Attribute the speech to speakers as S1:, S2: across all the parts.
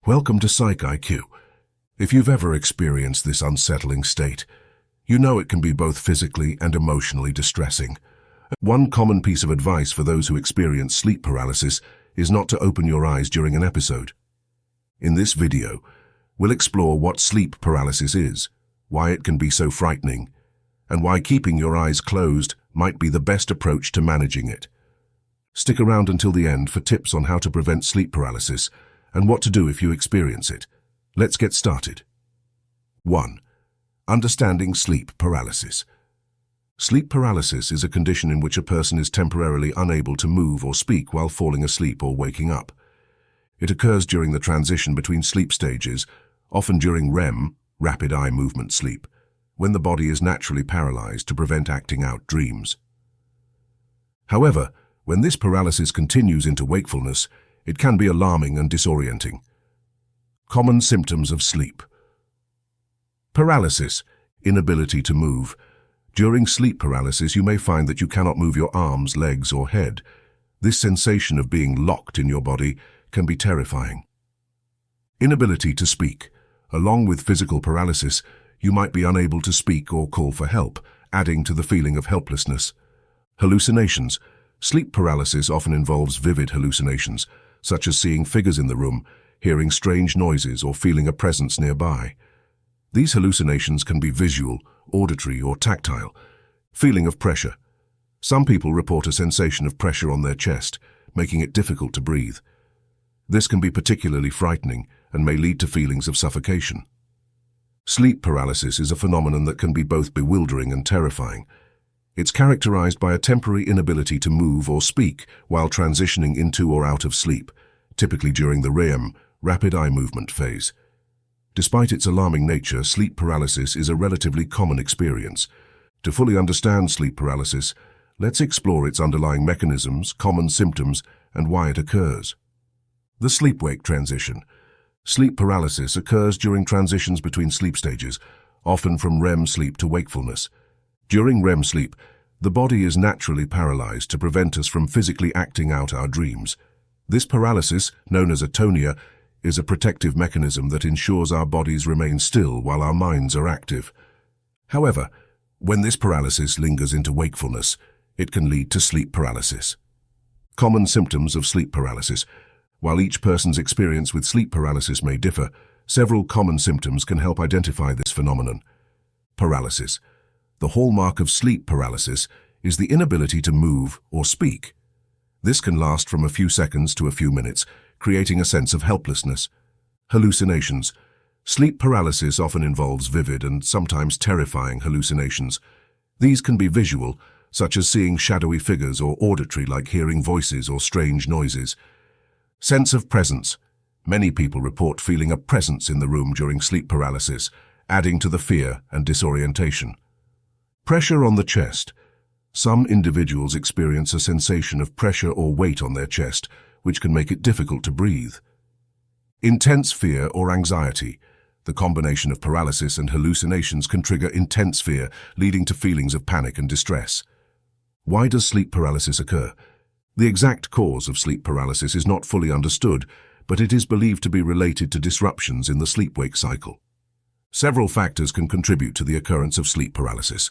S1: Welcome to Psych IQ. If you've ever experienced this unsettling state, you know it can be both physically and emotionally distressing. One common piece of advice for those who experience sleep paralysis is not to open your eyes during an episode. In this video, we'll explore what sleep paralysis is, why it can be so frightening, and why keeping your eyes closed might be the best approach to managing it. Stick around until the end for tips on how to prevent sleep paralysis and what to do if you experience it. Let's get started. 1. Understanding sleep paralysis. Sleep paralysis is a condition in which a person is temporarily unable to move or speak while falling asleep or waking up. It occurs during the transition between sleep stages, often during REM, rapid eye movement sleep, when the body is naturally paralyzed to prevent acting out dreams. However, when this paralysis continues into wakefulness, it can be alarming and disorienting. Common symptoms of sleep. Paralysis, inability to move. During sleep paralysis, you may find that you cannot move your arms, legs, or head. This sensation of being locked in your body can be terrifying. Inability to speak. Along with physical paralysis, you might be unable to speak or call for help, adding to the feeling of helplessness. Hallucinations. Sleep paralysis often involves vivid hallucinations, such as seeing figures in the room, hearing strange noises, or feeling a presence nearby. These hallucinations can be visual, auditory, or tactile. Feeling of pressure. Some people report a sensation of pressure on their chest, making it difficult to breathe. This can be particularly frightening and may lead to feelings of suffocation. Sleep paralysis is a phenomenon that can be both bewildering and terrifying. It's characterized by a temporary inability to move or speak while transitioning into or out of sleep, typically during the REM, rapid eye movement phase. Despite its alarming nature, sleep paralysis is a relatively common experience. To fully understand sleep paralysis, let's explore its underlying mechanisms, common symptoms, and why it occurs. The sleep-wake transition. Sleep paralysis occurs during transitions between sleep stages, often from REM sleep to wakefulness. During REM sleep, the body is naturally paralyzed to prevent us from physically acting out our dreams. This paralysis, known as atonia, is a protective mechanism that ensures our bodies remain still while our minds are active. However, when this paralysis lingers into wakefulness, it can lead to sleep paralysis. Common symptoms of sleep paralysis. While each person's experience with sleep paralysis may differ, several common symptoms can help identify this phenomenon. Paralysis. The hallmark of sleep paralysis is the inability to move or speak. This can last from a few seconds to a few minutes, creating a sense of helplessness. Hallucinations. Sleep paralysis often involves vivid and sometimes terrifying hallucinations. These can be visual, such as seeing shadowy figures, or auditory, like hearing voices or strange noises. Sense of presence. Many people report feeling a presence in the room during sleep paralysis, adding to the fear and disorientation. Pressure on the chest. Some individuals experience a sensation of pressure or weight on their chest, which can make it difficult to breathe. Intense fear or anxiety. The combination of paralysis and hallucinations can trigger intense fear, leading to feelings of panic and distress. Why does sleep paralysis occur? The exact cause of sleep paralysis is not fully understood, but it is believed to be related to disruptions in the sleep-wake cycle. Several factors can contribute to the occurrence of sleep paralysis.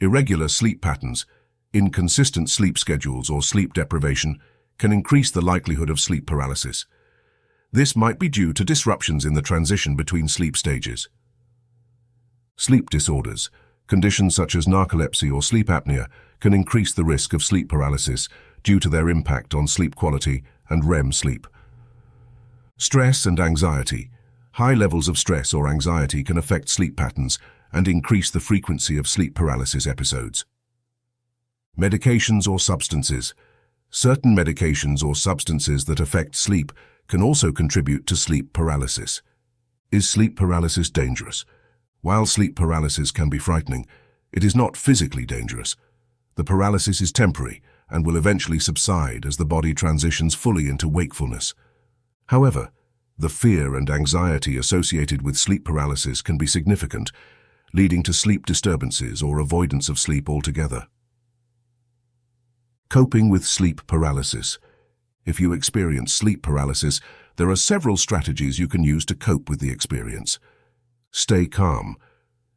S1: Irregular sleep patterns, inconsistent sleep schedules, or sleep deprivation can increase the likelihood of sleep paralysis. This might be due to disruptions in the transition between sleep stages. Sleep disorders. Conditions such as narcolepsy or sleep apnea can increase the risk of sleep paralysis due to their impact on sleep quality and REM sleep. Stress and anxiety. High levels of stress or anxiety can affect sleep patterns and increase the frequency of sleep paralysis episodes. Medications or substances. Certain medications or substances that affect sleep can also contribute to sleep paralysis. Is sleep paralysis dangerous? While sleep paralysis can be frightening, it is not physically dangerous. The paralysis is temporary and will eventually subside as the body transitions fully into wakefulness. However, the fear and anxiety associated with sleep paralysis can be significant, leading to sleep disturbances or avoidance of sleep altogether. Coping with sleep paralysis. If you experience sleep paralysis, There are several strategies you can use to cope with the experience. Stay calm.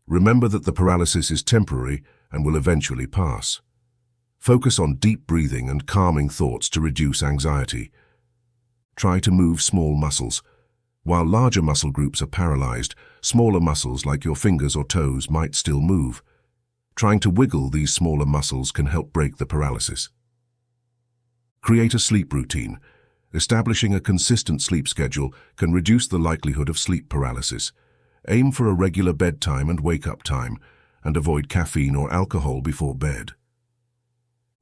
S1: Remember that the paralysis is temporary and will eventually pass. Focus on deep breathing and calming thoughts to reduce anxiety. Try to move small muscles. While larger muscle groups are paralyzed, smaller muscles like your fingers or toes might still move. Trying to wiggle these smaller muscles can help break the paralysis. Create a sleep routine. Establishing a consistent sleep schedule can reduce the likelihood of sleep paralysis. Aim for a regular bedtime and wake-up time, and avoid caffeine or alcohol before bed.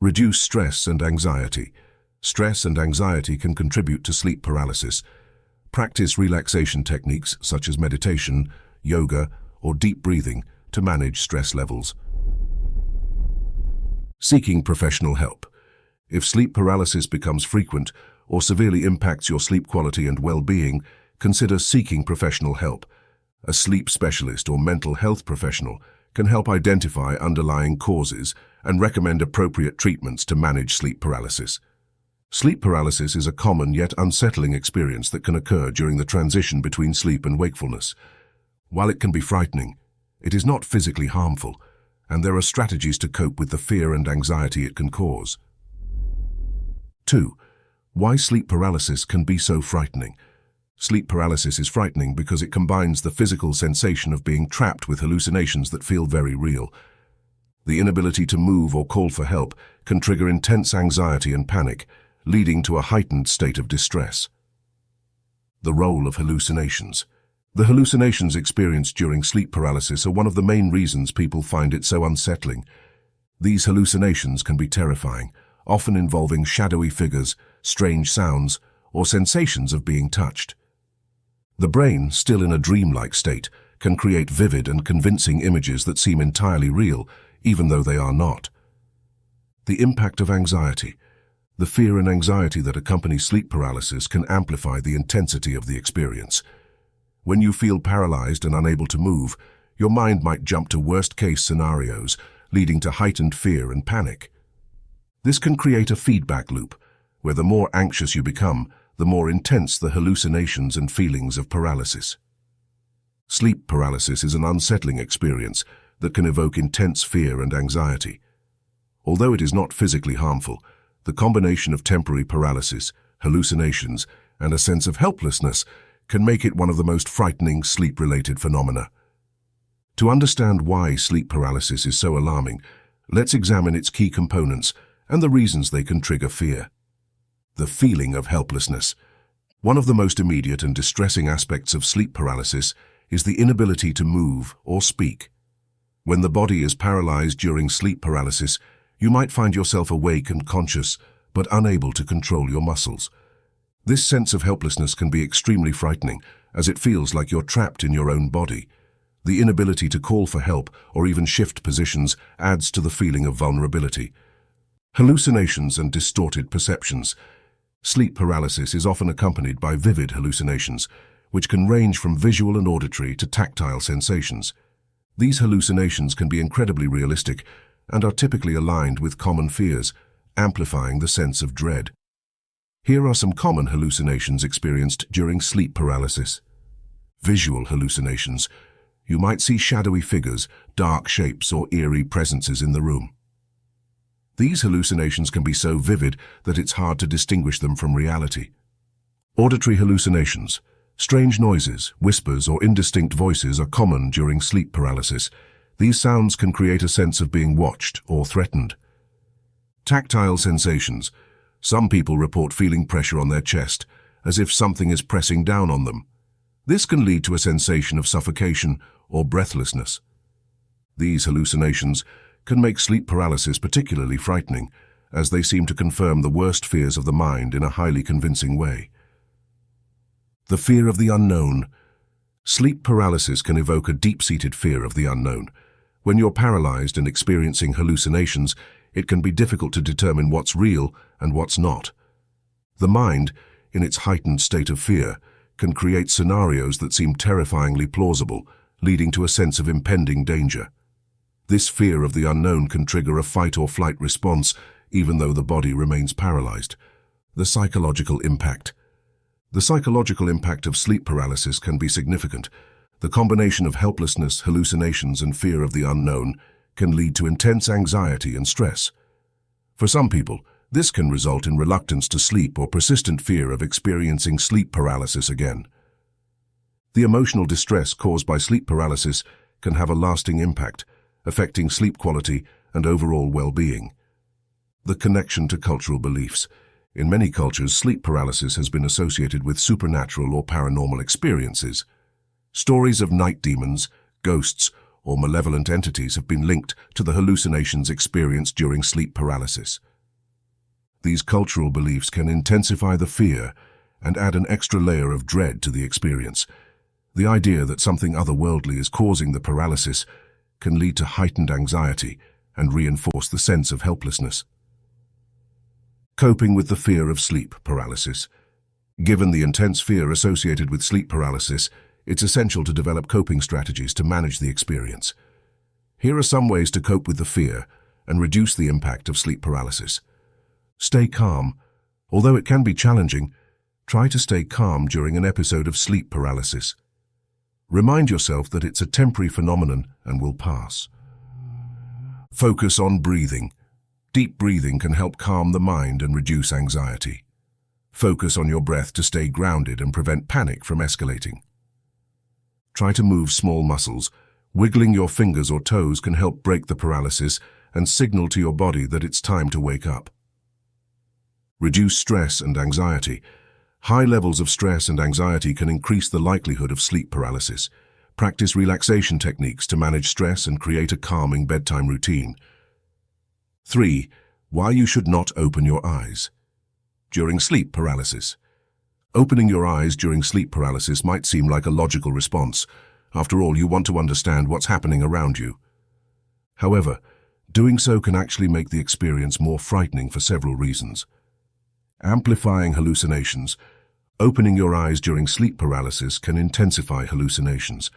S1: Reduce stress and anxiety. Stress and anxiety can contribute to sleep paralysis. Practice relaxation techniques such as meditation, yoga, or deep breathing to manage stress levels. Seeking professional help. If sleep paralysis becomes frequent or severely impacts your sleep quality and well-being, consider seeking professional help. A sleep specialist or mental health professional can help identify underlying causes and recommend appropriate treatments to manage sleep paralysis. Sleep paralysis is a common yet unsettling experience that can occur during the transition between sleep and wakefulness. While it can be frightening, it is not physically harmful, and there are strategies to cope with the fear and anxiety it can cause. 2. Why sleep paralysis can be so frightening. Sleep paralysis is frightening because it combines the physical sensation of being trapped with hallucinations that feel very real. The inability to move or call for help can trigger intense anxiety and panic, leading to a heightened state of distress. The role of hallucinations. The hallucinations experienced during sleep paralysis are one of the main reasons people find it so unsettling. These hallucinations can be terrifying, often involving shadowy figures, strange sounds, or sensations of being touched. The brain, still in a dreamlike state, can create vivid and convincing images that seem entirely real, even though they are not. The impact of anxiety. The fear and anxiety that accompany sleep paralysis can amplify the intensity of the experience. When you feel paralyzed and unable to move, your mind might jump to worst-case scenarios, leading to heightened fear and panic. This can create a feedback loop, where the more anxious you become, the more intense the hallucinations and feelings of paralysis. Sleep paralysis is an unsettling experience that can evoke intense fear and anxiety. Although it is not physically harmful, the combination of temporary paralysis, hallucinations, and a sense of helplessness can make it one of the most frightening sleep-related phenomena. To understand why sleep paralysis is so alarming, let's examine its key components and the reasons they can trigger fear. The feeling of helplessness. One of the most immediate and distressing aspects of sleep paralysis is the inability to move or speak. When the body is paralyzed during sleep paralysis, you might find yourself awake and conscious, but unable to control your muscles. This sense of helplessness can be extremely frightening, as it feels like you're trapped in your own body. The inability to call for help or even shift positions adds to the feeling of vulnerability. Hallucinations and distorted perceptions. Sleep paralysis is often accompanied by vivid hallucinations, which can range from visual and auditory to tactile sensations. These hallucinations can be incredibly realistic and are typically aligned with common fears, amplifying the sense of dread. Here are some common hallucinations experienced during sleep paralysis. Visual hallucinations. You might see shadowy figures, dark shapes, or eerie presences in the room. These hallucinations can be so vivid that it's hard to distinguish them from reality. Auditory hallucinations. Strange noises, whispers, or indistinct voices are common during sleep paralysis. These sounds can create a sense of being watched or threatened. Tactile sensations. Some people report feeling pressure on their chest, as if something is pressing down on them. This can lead to a sensation of suffocation or breathlessness. These hallucinations can make sleep paralysis particularly frightening, as they seem to confirm the worst fears of the mind in a highly convincing way. The fear of the unknown. Sleep paralysis can evoke a deep-seated fear of the unknown. When you're paralyzed and experiencing hallucinations, it can be difficult to determine what's real and what's not. The mind, in its heightened state of fear, can create scenarios that seem terrifyingly plausible, leading to a sense of impending danger. This fear of the unknown can trigger a fight-or-flight response, even though the body remains paralyzed. The psychological impact. The psychological impact of sleep paralysis can be significant. The combination of helplessness, hallucinations, and fear of the unknown can lead to intense anxiety and stress. For some people, this can result in reluctance to sleep or persistent fear of experiencing sleep paralysis again. The emotional distress caused by sleep paralysis can have a lasting impact, affecting sleep quality and overall well-being. The connection to cultural beliefs. In many cultures, sleep paralysis has been associated with supernatural or paranormal experiences. Stories of night demons, ghosts, or malevolent entities have been linked to the hallucinations experienced during sleep paralysis. These cultural beliefs can intensify the fear and add an extra layer of dread to the experience. The idea that something otherworldly is causing the paralysis can lead to heightened anxiety and reinforce the sense of helplessness. Coping with the fear of sleep paralysis. Given the intense fear associated with sleep paralysis, it's essential to develop coping strategies to manage the experience. Here are some ways to cope with the fear and reduce the impact of sleep paralysis. Stay calm. Although it can be challenging, try to stay calm during an episode of sleep paralysis. Remind yourself that it's a temporary phenomenon and will pass. Focus on breathing. Deep breathing can help calm the mind and reduce anxiety. Focus on your breath to stay grounded and prevent panic from escalating. Try to move small muscles. Wiggling your fingers or toes can help break the paralysis and signal to your body that it's time to wake up. Reduce stress and anxiety. High levels of stress and anxiety can increase the likelihood of sleep paralysis. Practice relaxation techniques to manage stress and create a calming bedtime routine. 3. Why you should not open your eyes. During sleep paralysis. Opening your eyes during sleep paralysis might seem like a logical response. After all, you want to understand what's happening around you. However, doing so can actually make the experience more frightening for several reasons. Amplifying hallucinations. Opening your eyes during sleep paralysis can intensify hallucinations.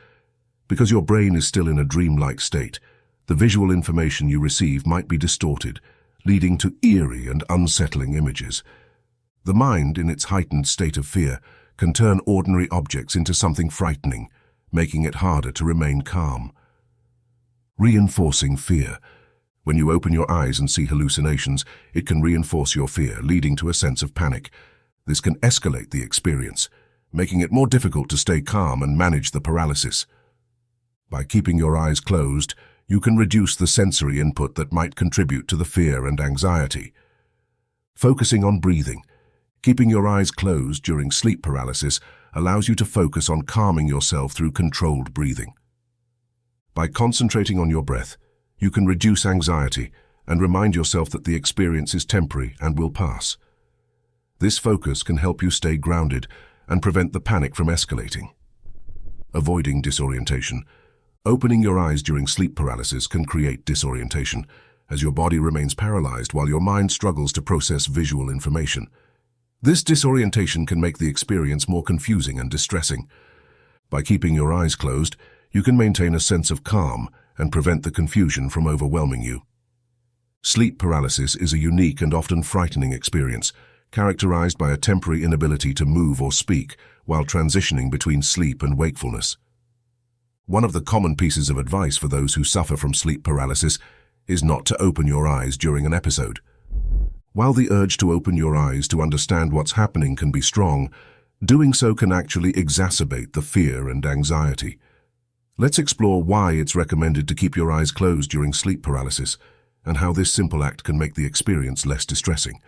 S1: Because your brain is still in a dreamlike state, the visual information you receive might be distorted, leading to eerie and unsettling images. The mind, in its heightened state of fear, can turn ordinary objects into something frightening, making it harder to remain calm. Reinforcing fear. When you open your eyes and see hallucinations, it can reinforce your fear, leading to a sense of panic. This can escalate the experience, making it more difficult to stay calm and manage the paralysis. By keeping your eyes closed, you can reduce the sensory input that might contribute to the fear and anxiety. Focusing on breathing. Keeping your eyes closed during sleep paralysis allows you to focus on calming yourself through controlled breathing. By concentrating on your breath, you can reduce anxiety and remind yourself that the experience is temporary and will pass. This focus can help you stay grounded and prevent the panic from escalating. Avoiding disorientation. Opening your eyes during sleep paralysis can create disorientation, as your body remains paralyzed while your mind struggles to process visual information. This disorientation can make the experience more confusing and distressing. By keeping your eyes closed, you can maintain a sense of calm and prevent the confusion from overwhelming you. Sleep paralysis is a unique and often frightening experience, characterized by a temporary inability to move or speak while transitioning between sleep and wakefulness. One of the common pieces of advice for those who suffer from sleep paralysis is not to open your eyes during an episode. While the urge to open your eyes to understand what's happening can be strong, doing so can actually exacerbate the fear and anxiety. Let's explore why it's recommended to keep your eyes closed during sleep paralysis and how this simple act can make the experience less distressing.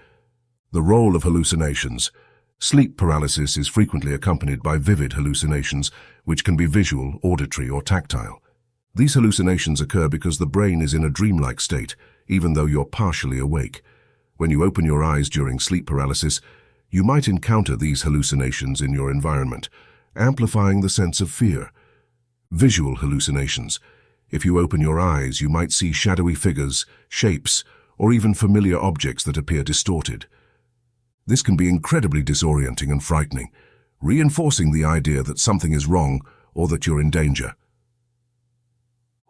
S1: The role of hallucinations. Sleep paralysis is frequently accompanied by vivid hallucinations, which can be visual, auditory, or tactile. These hallucinations occur because the brain is in a dreamlike state, even though you're partially awake. When you open your eyes during sleep paralysis, you might encounter these hallucinations in your environment, amplifying the sense of fear. Visual hallucinations. If you open your eyes, you might see shadowy figures, shapes, or even familiar objects that appear distorted. This can be incredibly disorienting and frightening, reinforcing the idea that something is wrong or that you're in danger.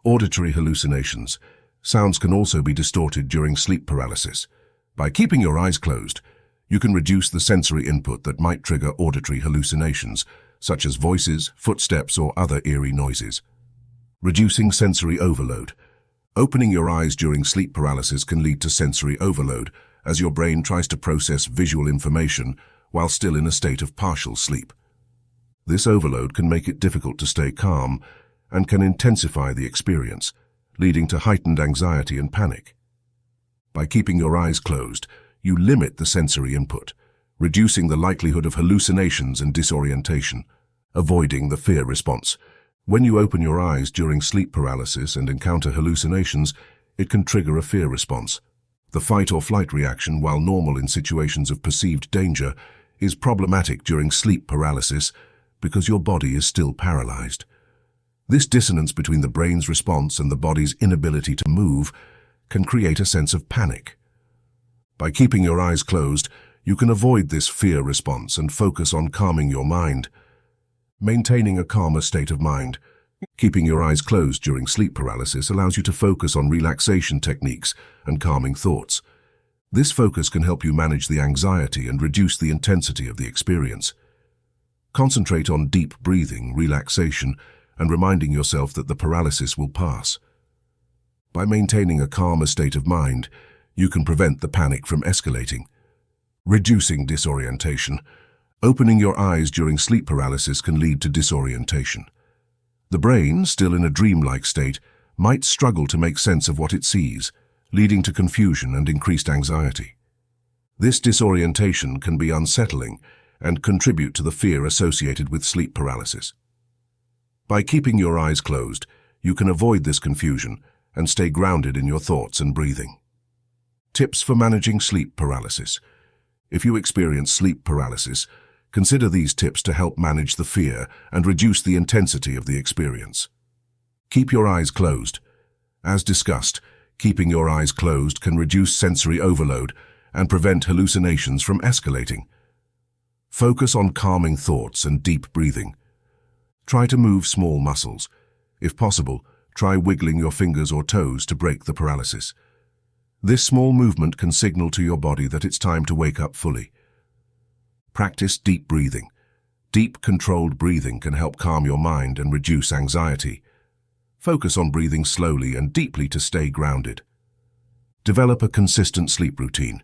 S1: Auditory hallucinations. Sounds can also be distorted during sleep paralysis. By keeping your eyes closed, You can reduce the sensory input that might trigger auditory hallucinations, such as voices, footsteps, or other eerie noises. Reducing sensory overload. Opening your eyes during sleep paralysis can lead to sensory overload, as your brain tries to process visual information while still in a state of partial sleep. This overload can make it difficult to stay calm and can intensify the experience, leading to heightened anxiety and panic. By keeping your eyes closed, you limit the sensory input, reducing the likelihood of hallucinations and disorientation. Avoiding the fear response. When you open your eyes during sleep paralysis and encounter hallucinations, it can trigger a fear response. The fight or flight reaction, while normal in situations of perceived danger, is problematic during sleep paralysis because your body is still paralyzed. This dissonance between the brain's response and the body's inability to move can create a sense of panic. By keeping your eyes closed, you can avoid this fear response and focus on calming your mind. Maintaining a calmer state of mind. Keeping your eyes closed during sleep paralysis allows you to focus on relaxation techniques and calming thoughts. This focus can help you manage the anxiety and reduce the intensity of the experience. Concentrate on deep breathing, relaxation, and reminding yourself that the paralysis will pass. By maintaining a calmer state of mind, you can prevent the panic from escalating. Reducing disorientation. Opening your eyes during sleep paralysis can lead to disorientation. The brain, still in a dreamlike state, might struggle to make sense of what it sees, leading to confusion and increased anxiety. This disorientation can be unsettling and contribute to the fear associated with sleep paralysis. By keeping your eyes closed, you can avoid this confusion and stay grounded in your thoughts and breathing. Tips for managing sleep paralysis. If you experience sleep paralysis, consider these tips to help manage the fear and reduce the intensity of the experience. Keep your eyes closed. As discussed, keeping your eyes closed can reduce sensory overload and prevent hallucinations from escalating. Focus on calming thoughts and deep breathing. Try to move small muscles. If possible, try wiggling your fingers or toes to break the paralysis. This small movement can signal to your body that it's time to wake up fully. Practice deep breathing. Deep, controlled breathing can help calm your mind and reduce anxiety. Focus on breathing slowly and deeply to stay grounded. Develop a consistent sleep routine.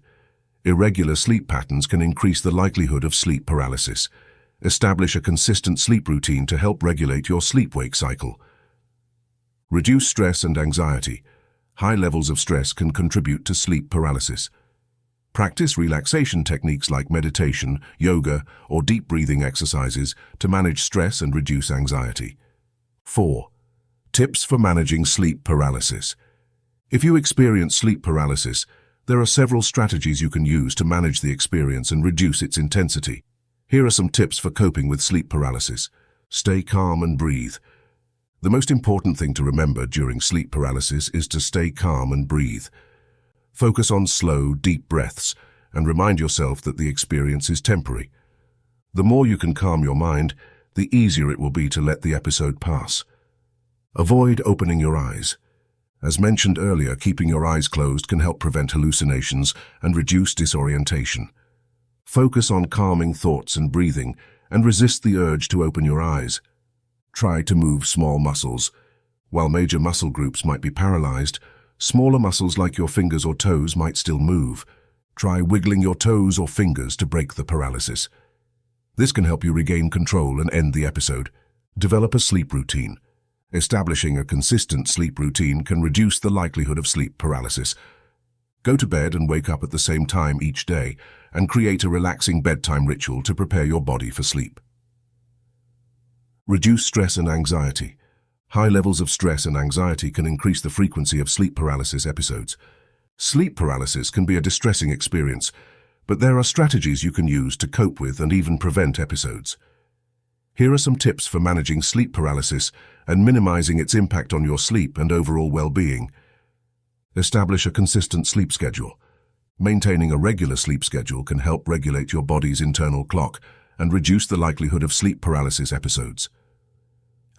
S1: Irregular sleep patterns can increase the likelihood of sleep paralysis. Establish a consistent sleep routine to help regulate your sleep-wake cycle. Reduce stress and anxiety. High levels of stress can contribute to sleep paralysis. Practice relaxation techniques like meditation, yoga, or deep breathing exercises to manage stress and reduce anxiety. 4. Tips for managing sleep paralysis. If you experience sleep paralysis, there are several strategies you can use to manage the experience and reduce its intensity. Here are some tips for coping with sleep paralysis. Stay calm and breathe. The most important thing to remember during sleep paralysis is to stay calm and breathe. Focus on slow, deep breaths and remind yourself that the experience is temporary. The more you can calm your mind, the easier it will be to let the episode pass. Avoid opening your eyes. As mentioned earlier, keeping your eyes closed can help prevent hallucinations and reduce disorientation. Focus on calming thoughts and breathing and resist the urge to open your eyes. Try to move small muscles. While major muscle groups might be paralyzed, smaller muscles like your fingers or toes might still move. Try wiggling your toes or fingers to break the paralysis. This can help you regain control and end the episode. Develop a sleep routine. Establishing a consistent sleep routine can reduce the likelihood of sleep paralysis. Go to bed and wake up at the same time each day, and create a relaxing bedtime ritual to prepare your body for sleep. Reduce stress and anxiety. High levels of stress and anxiety can increase the frequency of sleep paralysis episodes. Sleep paralysis can be a distressing experience, but there are strategies you can use to cope with and even prevent episodes. Here are some tips for managing sleep paralysis and minimizing its impact on your sleep and overall well-being. Establish a consistent sleep schedule. Maintaining a regular sleep schedule can help regulate your body's internal clock and reduce the likelihood of sleep paralysis episodes.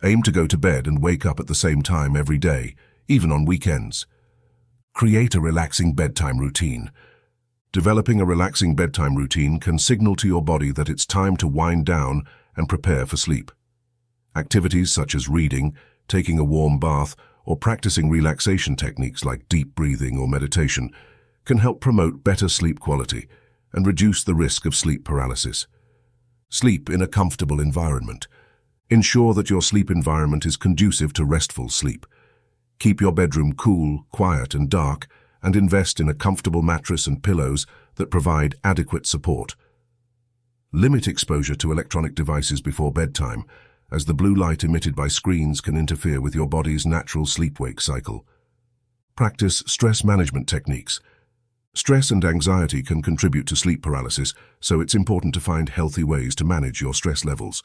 S1: Aim to go to bed and wake up at the same time every day, even on weekends. Create a relaxing bedtime routine. Developing a relaxing bedtime routine can signal to your body that it's time to wind down and prepare for sleep. Activities such as reading, taking a warm bath, or practicing relaxation techniques like deep breathing or meditation can help promote better sleep quality and reduce the risk of sleep paralysis. Sleep in a comfortable environment. Ensure that your sleep environment is conducive to restful sleep. Keep your bedroom cool, quiet, and dark, and invest in a comfortable mattress and pillows that provide adequate support. Limit exposure to electronic devices before bedtime, as the blue light emitted by screens can interfere with your body's natural sleep-wake cycle. Practice stress management techniques. Stress and anxiety can contribute to sleep paralysis, so it's important to find healthy ways to manage your stress levels.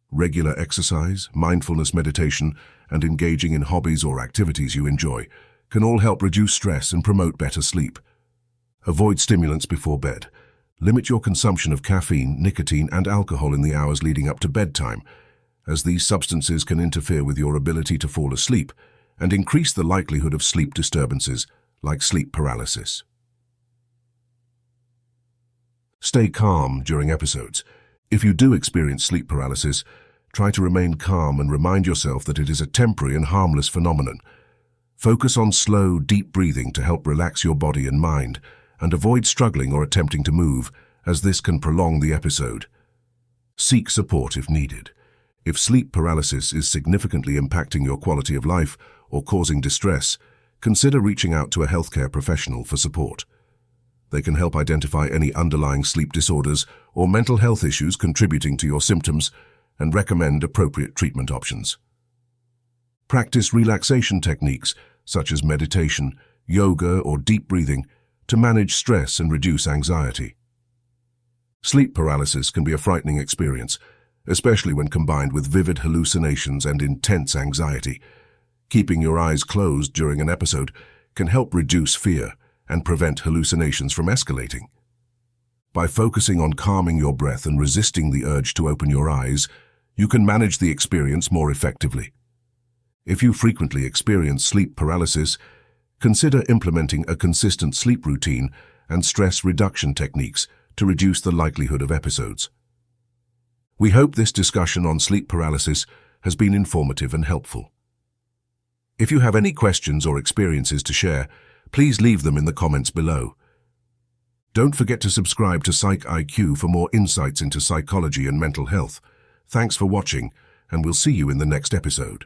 S1: Regular exercise, mindfulness meditation, and engaging in hobbies or activities you enjoy can all help reduce stress and promote better sleep. Avoid stimulants before bed. Limit your consumption of caffeine, nicotine, and alcohol in the hours leading up to bedtime, as these substances can interfere with your ability to fall asleep and increase the likelihood of sleep disturbances like sleep paralysis. Stay calm during episodes. If you do experience sleep paralysis, try to remain calm and remind yourself that it is a temporary and harmless phenomenon. Focus on slow, deep breathing to help relax your body and mind, and avoid struggling or attempting to move, as this can prolong the episode. Seek support if needed. If sleep paralysis is significantly impacting your quality of life or causing distress, consider reaching out to a healthcare professional for support. They can help identify any underlying sleep disorders or mental health issues contributing to your symptoms and recommend appropriate treatment options. Practice relaxation techniques such as meditation, yoga, or deep breathing to manage stress and reduce anxiety. Sleep paralysis can be a frightening experience, especially when combined with vivid hallucinations and intense anxiety. Keeping your eyes closed during an episode can help reduce fear and prevent hallucinations from escalating. By focusing on calming your breath and resisting the urge to open your eyes, you can manage the experience more effectively. If you frequently experience sleep paralysis, consider implementing a consistent sleep routine and stress reduction techniques to reduce the likelihood of episodes. We hope this discussion on sleep paralysis has been informative and helpful. If you have any questions or experiences to share, please leave them in the comments below. Don't forget to subscribe to Psych IQ for more insights into psychology and mental health. Thanks for watching, and we'll see you in the next episode.